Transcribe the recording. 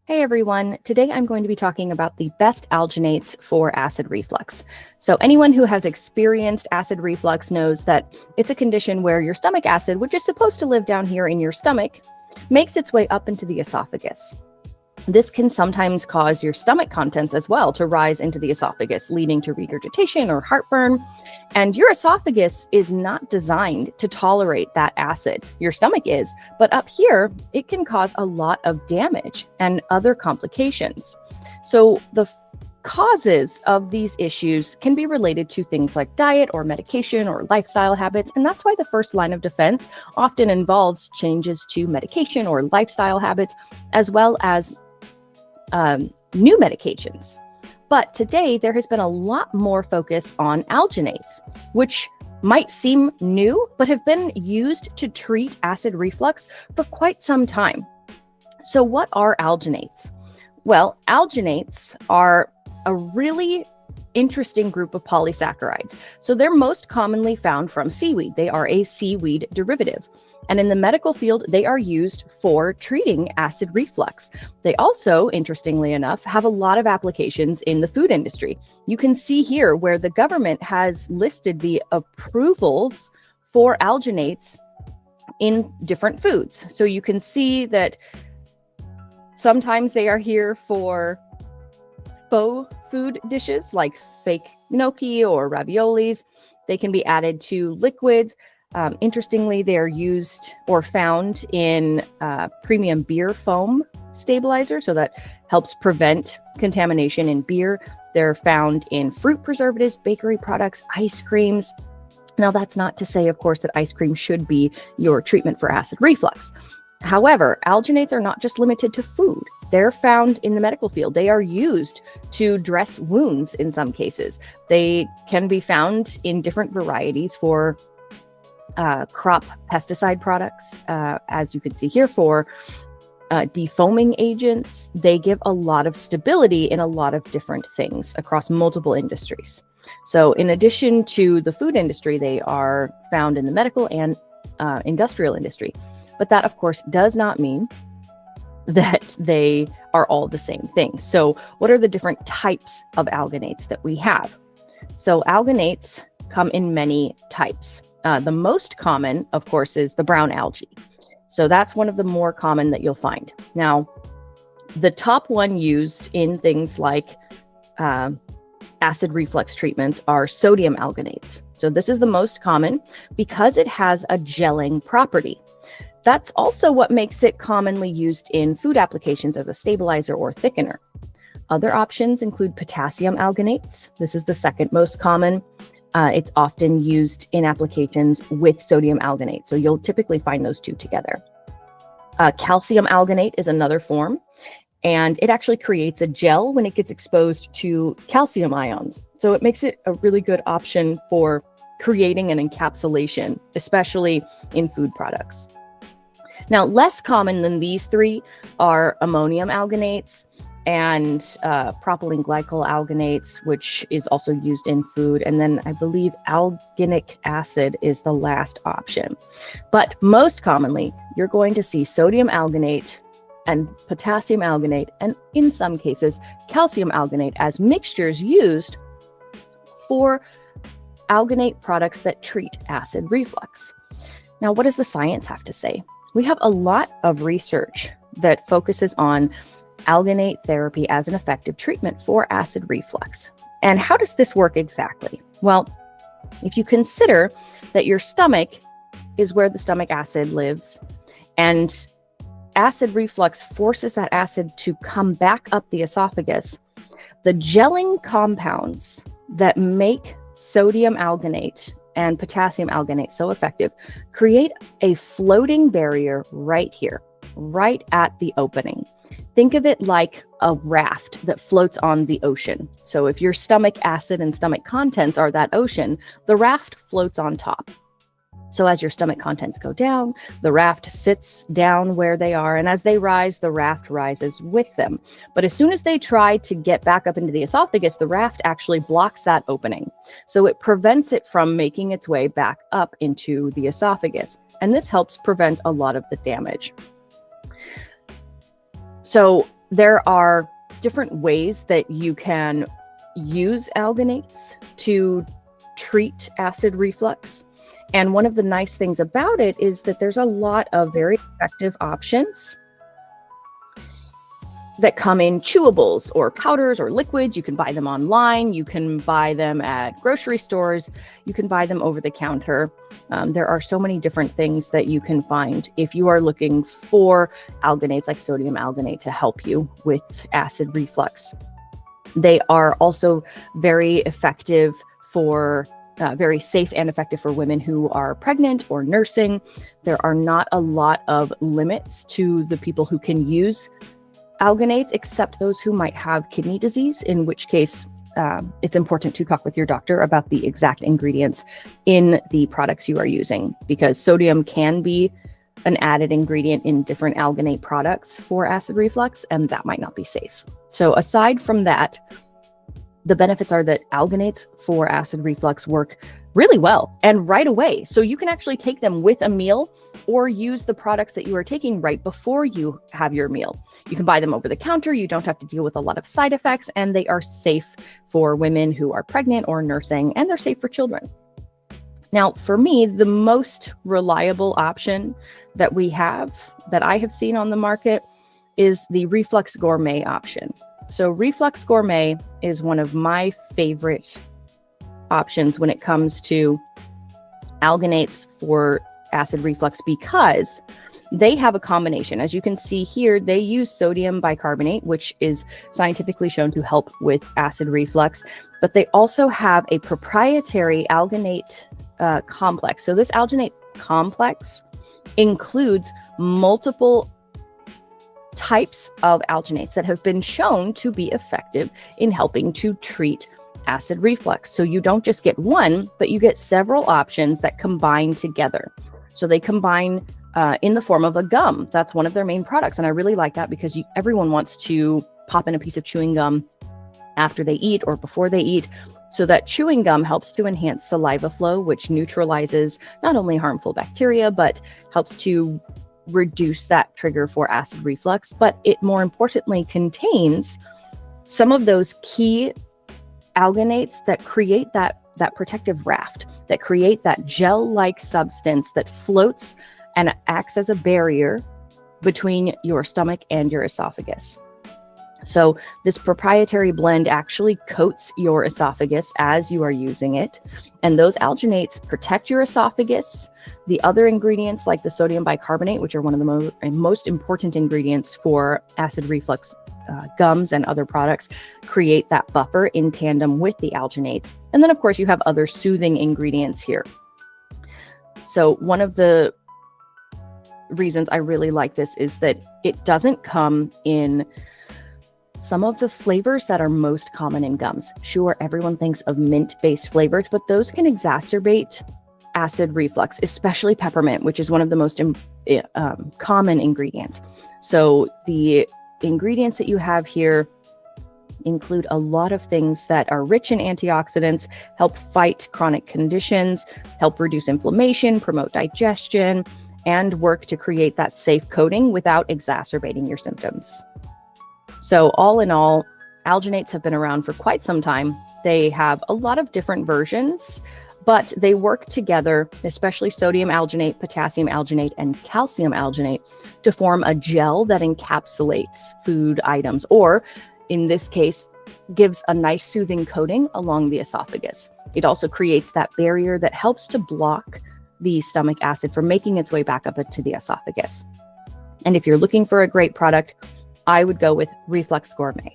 Hey everyone, today I'm going to be talking about the best alginates for acid reflux. So anyone who has experienced acid reflux knows that it's a condition where your stomach acid, which is supposed to live down here in your stomach, makes its way up into the esophagus. This can sometimes cause your stomach contents as well to rise into the esophagus, leading to regurgitation or heartburn. And your esophagus is not designed to tolerate that acid. Your stomach is, but up here, it can cause a lot of damage and other complications. So the causes of these issues can be related to things like diet or medication or lifestyle habits. And that's why the first line of defense often involves changes to medication or lifestyle habits, as well as new medications. But today, there has been a lot more focus on alginates, which might seem new, but have been used to treat acid reflux for quite some time. So what are alginates? Well, alginates are a really interesting group of polysaccharides. So they're most commonly found from seaweed. They are a seaweed derivative. And in the medical field, they are used for treating acid reflux. They also, interestingly enough, have a lot of applications in the food industry. You can see here where the government has listed the approvals for alginates in different foods. So you can see that sometimes they are here for faux food dishes like fake gnocchi or raviolis. They can be added to liquids. Interestingly, they're used or found in premium beer foam stabilizer, so that helps prevent contamination in beer. They're found in fruit preservatives, bakery products, ice creams. Now, that's not to say, of course, that ice cream should be your treatment for acid reflux. However, alginates are not just limited to food. They're found in the medical field. They are used to dress wounds in some cases. They can be found in different varieties for crop pesticide products, as you can see here, for defoaming agents. They give a lot of stability in a lot of different things across multiple industries. So in addition to the food industry, they are found in the medical and industrial industry. But that, of course, does not mean that they are all the same thing. So what are the different types of alginates that we have? So alginates come in many types. The most common, of course, is the brown algae. So that's one of the more common that you'll find. Now, the top one used in things like acid reflux treatments are sodium alginates. So this is the most common because it has a gelling property. That's also what makes it commonly used in food applications as a stabilizer or thickener. Other options include potassium alginates. This is the second most common. It's often used in applications with sodium alginate. So you'll typically find those two together. Calcium alginate is another form, and it actually creates a gel when it gets exposed to calcium ions. So it makes it a really good option for creating an encapsulation, especially in food products. Now, less common than these three are ammonium alginates and propylene glycol alginates, which is also used in food. And then I believe alginic acid is the last option. But most commonly, you're going to see sodium alginate and potassium alginate, and in some cases, calcium alginate as mixtures used for alginate products that treat acid reflux. Now, what does the science have to say? We have a lot of research that focuses on alginate therapy as an effective treatment for acid reflux. And how does this work exactly? Well, if you consider that your stomach is where the stomach acid lives, and acid reflux forces that acid to come back up the esophagus, the gelling compounds that make sodium alginate and potassium alginate so effective create a floating barrier right here, right at the opening. Think of it like a raft that floats on the ocean. So if your stomach acid and stomach contents are that ocean, the raft floats on top. So as your stomach contents go down, the raft sits down where they are, and as they rise, the raft rises with them. But as soon as they try to get back up into the esophagus, the raft actually blocks that opening. So it prevents it from making its way back up into the esophagus. And this helps prevent a lot of the damage. So There are different ways that you can use alginates to treat acid reflux. And one of the nice things about it is that there's a lot of very effective options that come in chewables or powders or liquids. You can buy them online. You can buy them at grocery stores. You can buy them over the counter. There are so many different things that you can find if you are looking for alginates like sodium alginate to help you with acid reflux. They are also very effective for very safe and effective for women who are pregnant or nursing. There are not a lot of limits to the people who can use alginates, except those who might have kidney disease, in which case it's important to talk with your doctor about the exact ingredients in the products you are using, because sodium can be an added ingredient in different alginate products for acid reflux, and that might not be safe. So aside from that, the benefits are that alginates for acid reflux work really well and right away. So you can actually take them with a meal or use the products that you are taking right before you have your meal. You can buy them over the counter. You don't have to deal with a lot of side effects, and they are safe for women who are pregnant or nursing, and they're safe for children. Now, for me, the most reliable option that I have seen on the market is the Reflux Gourmet option. So Reflux Gourmet is one of my favorite options when it comes to alginates for acid reflux, because they have a combination. As you can see here, they use sodium bicarbonate, which is scientifically shown to help with acid reflux, but they also have a proprietary alginate complex. So this alginate complex includes multiple types of alginates that have been shown to be effective in helping to treat acid reflux. So you don't just get one, but you get several options that combine together. So they combine in the form of a gum. That's one of their main products. And I really like that because everyone wants to pop in a piece of chewing gum after they eat or before they eat. So that chewing gum helps to enhance saliva flow, which neutralizes not only harmful bacteria, but helps to reduce that trigger for acid reflux. But it more importantly contains some of those key alginates that create that protective raft, that create that gel-like substance that floats and acts as a barrier between your stomach and your esophagus. So this proprietary blend actually coats your esophagus as you are using it. And those alginates protect your esophagus. The other ingredients like the sodium bicarbonate, which are one of the most important ingredients for acid reflux gums and other products, create that buffer in tandem with the alginates. And then of course you have other soothing ingredients here. So one of the reasons I really like this is that it doesn't come in some of the flavors that are most common in gums. Sure, everyone thinks of mint-based flavors, but those can exacerbate acid reflux, especially peppermint, which is one of the most common ingredients. So the ingredients that you have here include a lot of things that are rich in antioxidants, help fight chronic conditions, help reduce inflammation, promote digestion, and work to create that safe coating without exacerbating your symptoms. So all in all, alginates have been around for quite some time. They have a lot of different versions, but they work together, especially sodium alginate, potassium alginate, and calcium alginate, to form a gel that encapsulates food items, or in this case, gives a nice soothing coating along the esophagus. It also creates that barrier that helps to block the stomach acid from making its way back up into the esophagus. And if you're looking for a great product, I would go with Reflux Gourmet.